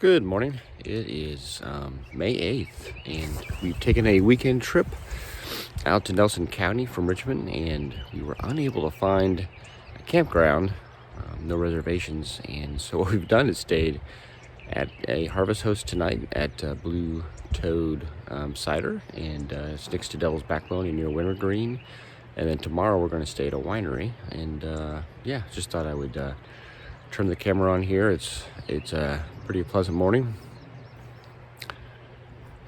Good morning. It is May 8th, and we've taken a weekend trip out to Nelson County from Richmond, and we were unable to find a campground, no reservations, and so what we've done is stayed at a Harvest Host tonight at Blue Toad Cider, and it's next to Devil's Backbone near Wintergreen, and then tomorrow we're going to stay at a winery, and yeah, just thought I would turn the camera on here. It's a pretty pleasant morning.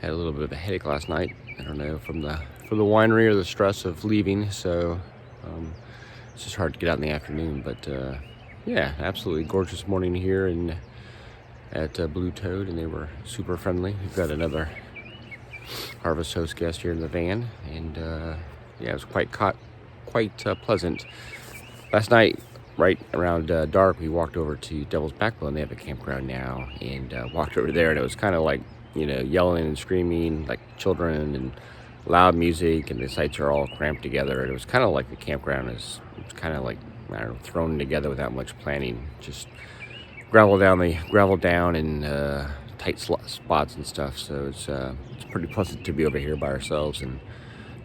Had a little bit of a headache last night. I don't know, from the winery or the stress of leaving. So it's just hard to get out in the afternoon. But yeah, absolutely gorgeous morning here at Blue Toad, and they were super friendly. We've got another Harvest Host guest here in the van, and yeah, it was quite pleasant. Last night, right around dark, we walked over to Devil's Backbone. They have a campground now, and walked over there, and it was kind of like, you know, yelling and screaming like children and loud music, and the sites are all cramped together, and it was kind of like the campground is kind of like, I don't know, thrown together without much planning. Just gravel down and tight spots and stuff. So it's pretty pleasant to be over here by ourselves and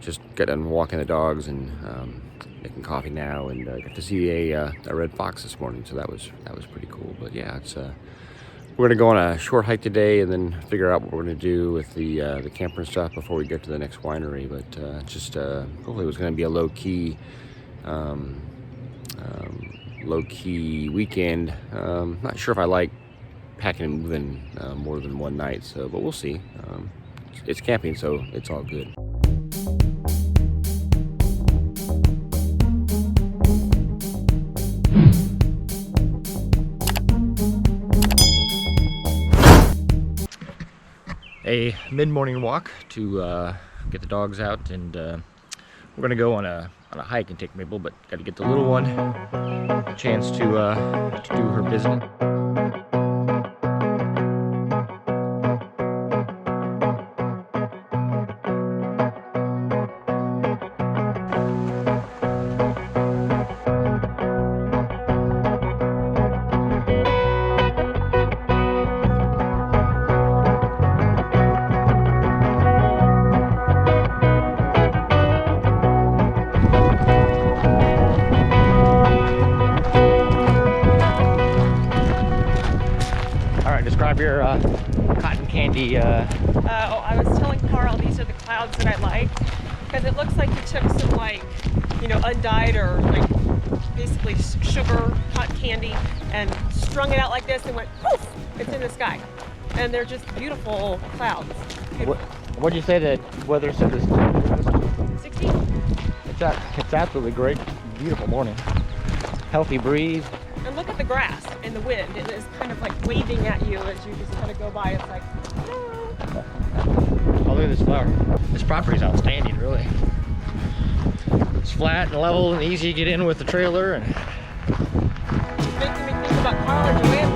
just get done walking the dogs and making coffee now, and got to see a red fox this morning, so that was pretty cool. But yeah, it's we're gonna go on a short hike today, and then figure out what we're gonna do with the camper and stuff before we get to the next winery. But just hopefully it was gonna be a low key weekend. Not sure if I like packing and moving more than one night, so but we'll see. It's camping, so it's all good. A mid-morning walk to get the dogs out, and we're gonna go on a hike and take Mabel, but got to get the little one a chance to do her business. Describe your cotton candy. I was telling Carl these are the clouds that I like, because it looks like you took some, like, you know, undyed or like basically sugar cotton candy and strung it out like this and went poof, it's in the sky, and they're just beautiful clouds. Beautiful. What'd you say the weather said this time? 60. It's absolutely great, beautiful morning, healthy breeze. And look at the grass and the wind. It is kind of like waving at you as you just kind of go by. It's like, no. Oh, look at this flower. This property is outstanding, really. It's flat and level and easy to get in with the trailer. And It's making me think about Carl and Joanne.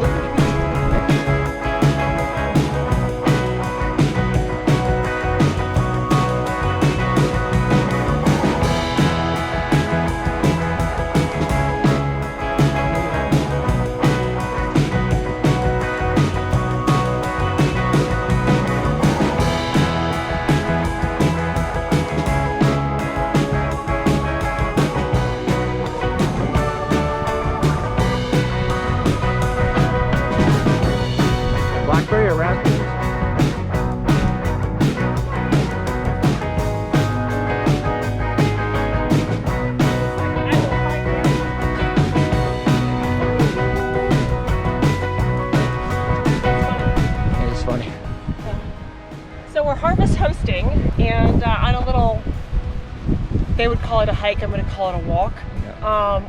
Blackberry or raspberry? It's funny. So we're harvest hosting, and on a little, they would call it a hike, I'm going to call it a walk,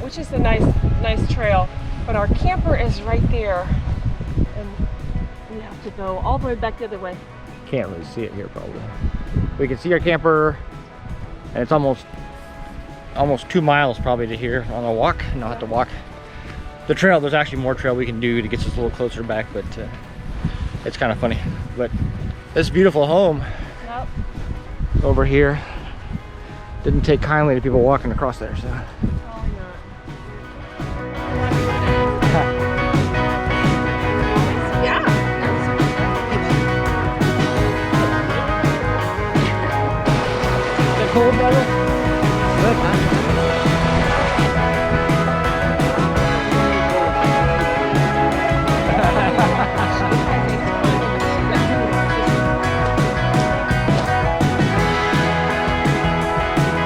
which is a nice trail. But our camper is right there, and we have to go all the way back the other way. Can't really see it here probably. We can see our camper, and it's almost 2 miles probably to here on a walk, and I'll have to walk the trail. There's actually more trail we can do to get us a little closer back, but it's kind of funny. But this beautiful home over here didn't take kindly to people walking across there, so. Yeah. cold, brother? Good, huh?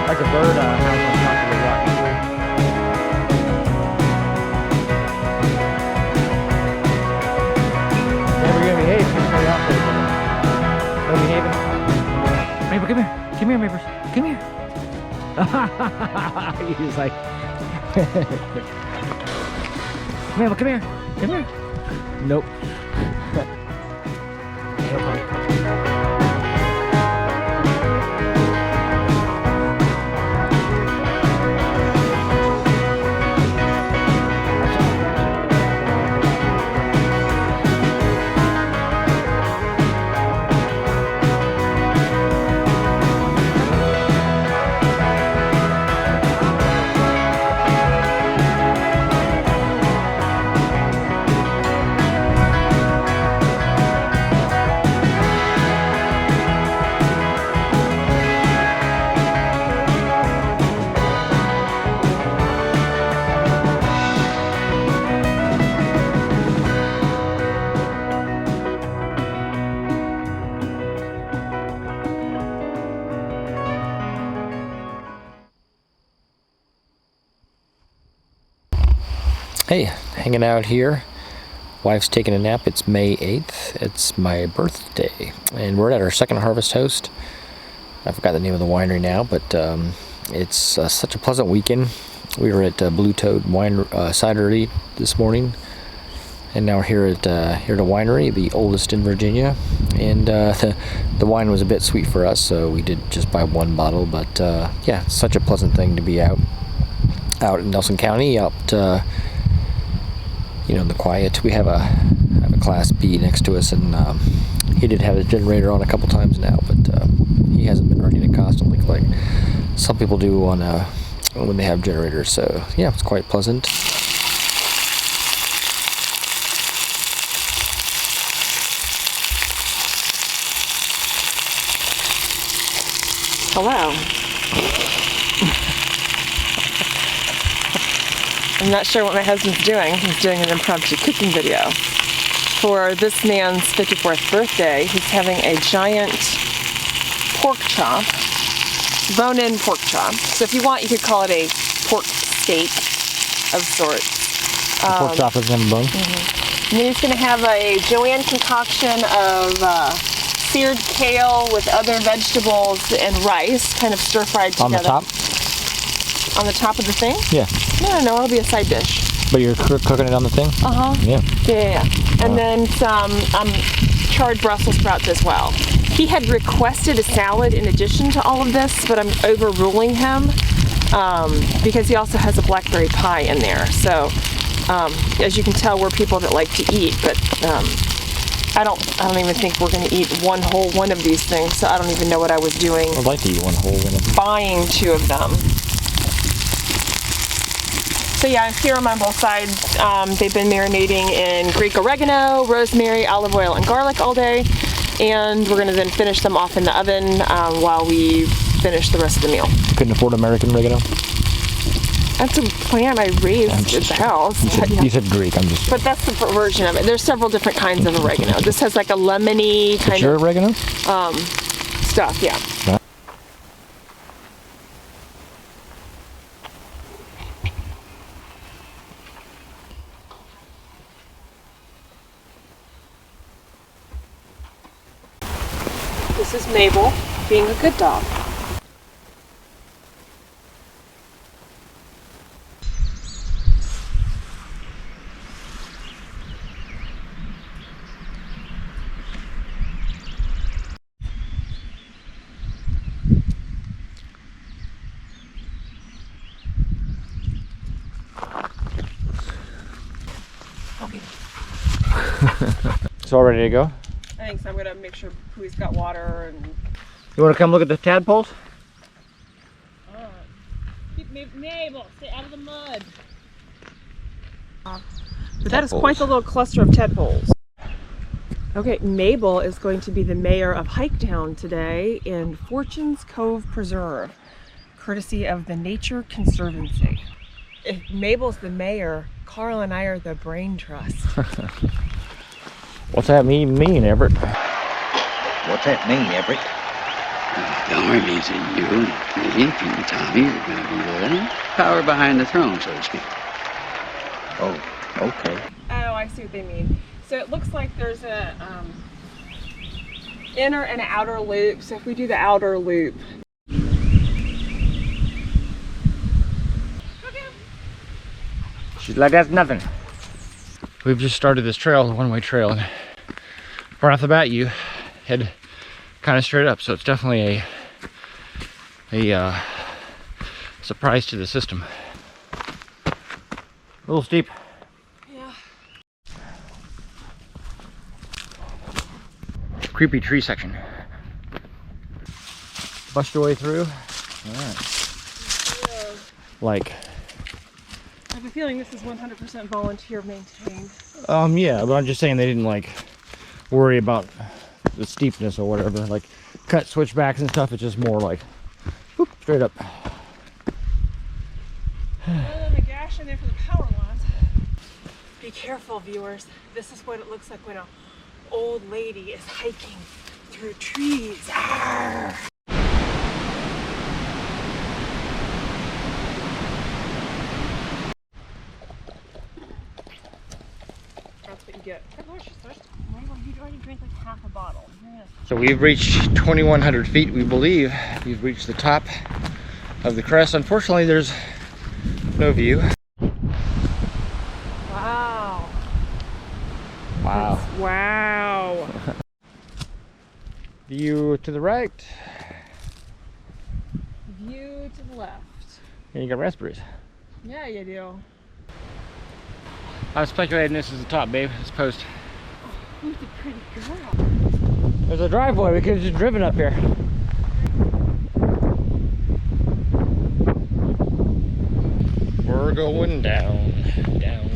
Like a bird house on top of the rock. Never gonna behave. She's very off there. No behaving. Mabel, come here. Come here, Mabel. Come here. He's like. Mabel, come here. Come here. Nope. Hey, hanging out here. Wife's taking a nap. It's May 8th. It's my birthday. And we're at our second Harvest Host. I forgot the name of the winery now, but it's such a pleasant weekend. We were at Blue Toad Cider this morning. And now we're here at the winery, the oldest in Virginia. And the wine was a bit sweet for us, so we did just buy one bottle. But yeah, it's such a pleasant thing to be out in Nelson County, in the quiet. We have a Class B next to us, and he did have his generator on a couple times now, but he hasn't been running it constantly like some people do on when they have generators. So yeah, it's quite pleasant. Hello. I'm not sure what my husband's doing. He's doing an impromptu cooking video. For this man's 54th birthday, he's having a giant pork chop, bone-in pork chop. So if you want, you could call it a pork steak of sorts. Pork chop doesn't have a bone. Mm-hmm. And then he's going to have a Joanne concoction of seared kale with other vegetables and rice, kind of stir-fried together. On the top? On the top of the thing? Yeah. No, it'll be a side dish. But you're cooking it on the thing? Uh-huh. Yeah. And then some charred Brussels sprouts as well. He had requested a salad in addition to all of this, but I'm overruling him because he also has a blackberry pie in there. So, as you can tell, we're people that like to eat, but I don't even think we're going to eat one whole one of these things, so I don't even know what I was doing. I'd like to eat one whole one. Buying two of them. So yeah, I'm here on both sides. They've been marinating in Greek oregano, rosemary, olive oil, and garlic all day. And we're gonna then finish them off in the oven while we finish the rest of the meal. Couldn't afford American oregano? That's a plant I raised at the house. You said Greek, But that's the version of it. There's several different kinds of oregano. This has like a lemony kind of oregano? Stuff, yeah. This is Mabel being a good dog. It's all ready to go? I think so. I'm gonna make sure Pooey's got water and. You want to come look at the tadpoles? Keep Mabel, stay out of the mud. But that is quite the little cluster of tadpoles. Okay, Mabel is going to be the mayor of Hiketown today in Fortune's Cove Preserve. courtesy of the Nature Conservancy. If Mabel's the mayor, Carl and I are the brain trust. What's that mean, Everett? What's that mean, Everett? The only means that you and me and Tommy are going to be the power behind the throne, so to speak. Oh, okay. Oh, I see what they mean. So it looks like there's a inner and an outer loop. So if we do the outer loop. She's like, that's nothing. We've just started this trail, the one-way trail, and right off the bat you head kind of straight up, so it's definitely a surprise to the system. A little steep. Yeah. Creepy tree section. Bust your way through. All right. Yeah. Like, I have a feeling this is 100% volunteer maintained. yeah, but I'm just saying they didn't like worry about the steepness or whatever, like cut switchbacks and stuff. It's just more like whoop, straight up. And a gash in there for the power lines. Be careful, viewers. This is what it looks like when an old lady is hiking through trees. Arr! That's what you get. Oh, Lord, she's thirsty. Mabel, you already drank like half a bottle. So we've reached 2,100 feet, we believe. We've reached the top of the crest. Unfortunately, there's no view. Wow. Wow. Wow. View to the right. View to the left. And you got raspberries. Yeah, you do. I'm speculating this is the top, babe. This post. Who's the pretty girl? There's a driveway. We could have just driven up here. We're going down, down.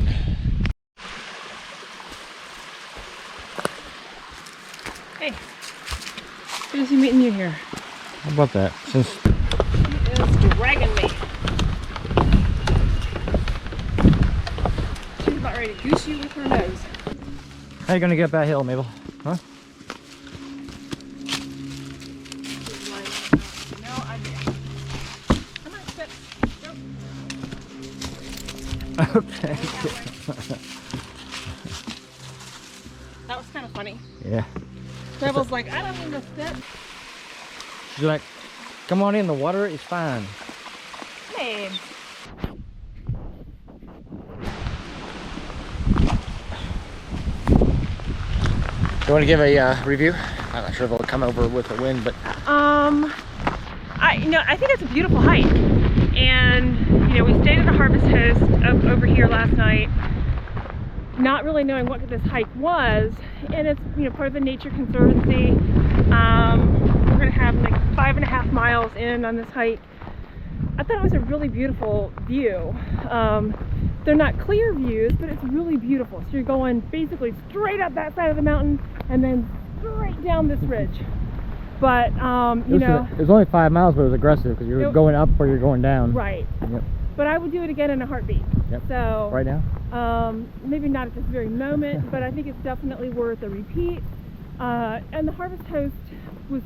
Hey, good to see meeting you here. How about that? Since She is dragging me. She's about ready to goose you with her nose. how you gonna get up that hill, Mabel? Huh? She's like, no idea. Come on, sit. Go. Okay. That was kind of funny. Yeah. Mabel's like, I don't need to sit. She's like, come on in, the water is fine. Hey. You want to give a review? I'm not sure if it'll come over with the wind, but I think it's a beautiful hike, and we stayed at a Harvest Host over here last night, not really knowing what this hike was, and it's part of the Nature Conservancy. We're gonna have like 5.5 miles in on this hike. I thought it was a really beautiful view. They're not clear views, but it's really beautiful. So you're going basically straight up that side of the mountain and then straight down this ridge. But it was only 5 miles, but it was aggressive because you're going up or you're going down. Right. Yep. But I would do it again in a heartbeat. Yep. So right now? maybe not at this very moment, but I think it's definitely worth a repeat. And the Harvest Host was,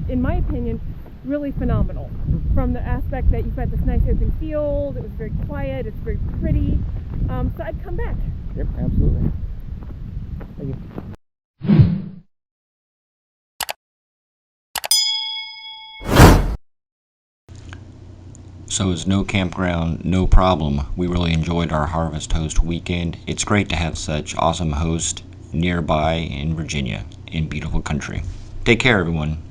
in my opinion, really phenomenal from the aspect that you've got this nice open field. It was very quiet. It's very pretty. So I'd come back. Yep, absolutely. Thank you. So it's no campground, no problem. We really enjoyed our Harvest Host weekend. It's great to have such awesome hosts nearby in Virginia, in beautiful country. Take care, everyone.